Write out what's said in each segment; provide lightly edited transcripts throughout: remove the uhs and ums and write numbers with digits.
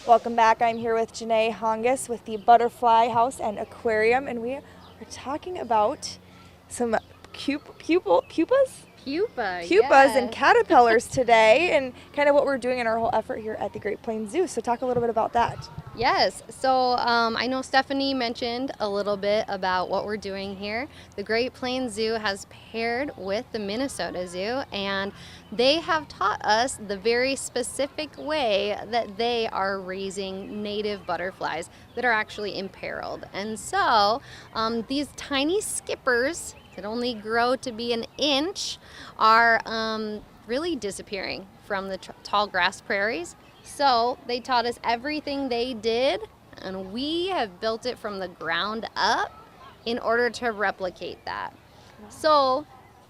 Welcome back. I'm here with Janae Hongus with the Butterfly House and Aquarium, and we are talking about some pupas and caterpillars today, and kind of what we're doing in our whole effort here at the Great Plains Zoo. So talk a little bit about that. Yes, so I know Stephanie mentioned a little bit about what we're doing here. The Great Plains Zoo has paired with the Minnesota Zoo, and they have taught us the very specific way that they are raising native butterflies that are actually imperiled. And so these tiny skippers that only grow to be an inch are really disappearing from the tall grass prairies. So they taught us everything they did, and we have built it from the ground up in order to replicate that. So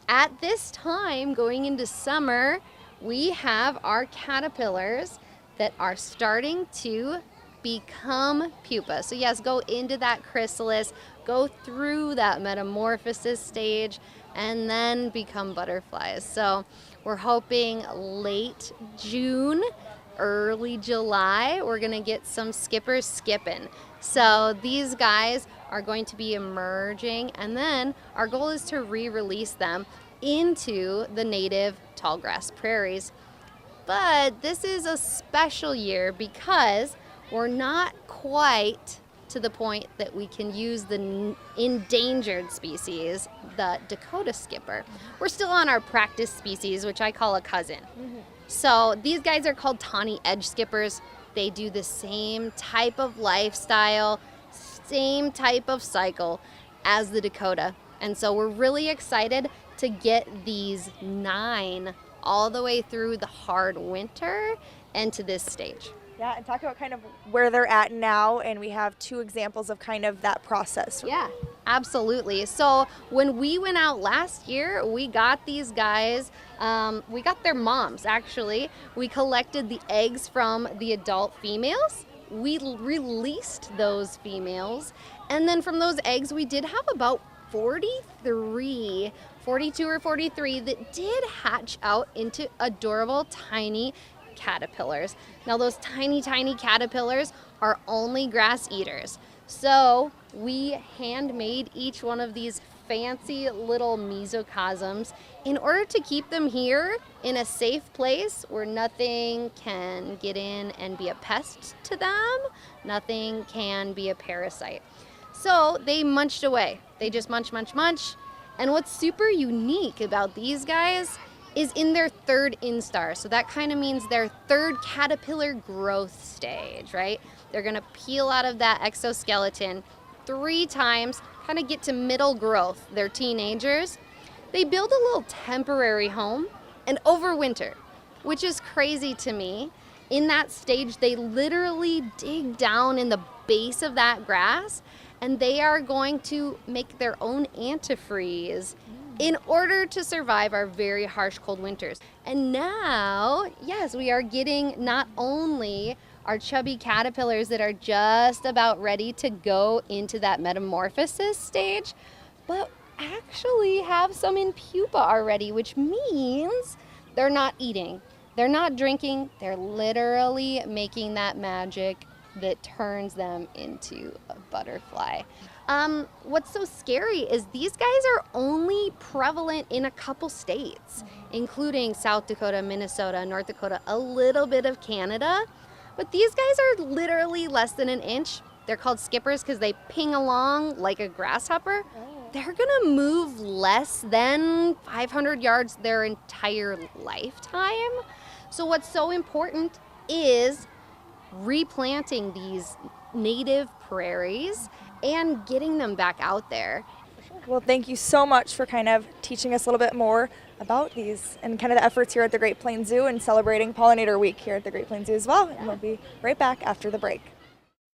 at this time, going into summer, we have our caterpillars that are starting to become pupa. So yes, go into that chrysalis, go through that metamorphosis stage, and then become butterflies. So we're hoping late June, early July, we're gonna get some skippers skipping. So these guys are going to be emerging, and then our goal is to re-release them into the native tall grass prairies. But this is a special year because we're not quite to the point that we can use the endangered species, the Dakota skipper. We're still on our practice species, which I call a cousin. So these guys are called tawny edge skippers. They do the same type of lifestyle, same type of cycle as the Dakota. And so we're really excited to get these 9 all the way through the hard winter and to this stage. Yeah, and talk about kind of where they're at now, and we have 2 examples of kind of that process. Yeah, absolutely. So when we went out last year, we got these guys, we got their moms actually. We collected the eggs from the adult females. We released those females, and then from those eggs we did have about 42 or 43 that did hatch out into adorable tiny caterpillars. Now those tiny caterpillars are only grass eaters. So we handmade each one of these fancy little mesocosms in order to keep them here in a safe place where nothing can get in and be a pest to them. Nothing can be a parasite. So they munched away. They just munch. And what's super unique about these guys is in their 3rd instar. So that kind of means their 3rd caterpillar growth stage, right? They're gonna peel out of that exoskeleton 3 times, kind of get to middle growth. They're teenagers. They build a little temporary home and overwinter, which is crazy to me. In that stage, they literally dig down in the base of that grass, and they are going to make their own antifreeze in order to survive our very harsh cold winters. And now, yes, we are getting not only our chubby caterpillars that are just about ready to go into that metamorphosis stage, but actually have some in pupa already, which means they're not eating, they're not drinking, they're literally making that magic that turns them into a butterfly. What's so scary is these guys are only prevalent in a couple states, including South Dakota, Minnesota, North Dakota, a little bit of Canada. But these guys are literally less than an inch. They're called skippers because they ping along like a grasshopper. They're gonna move less than 500 yards their entire lifetime. So what's so important is replanting these native prairies and getting them back out there. Well, thank you so much for kind of teaching us a little bit more about these and kind of the efforts here at the Great Plains Zoo and celebrating Pollinator Week here at the Great Plains Zoo as well. And we'll be right back after the break.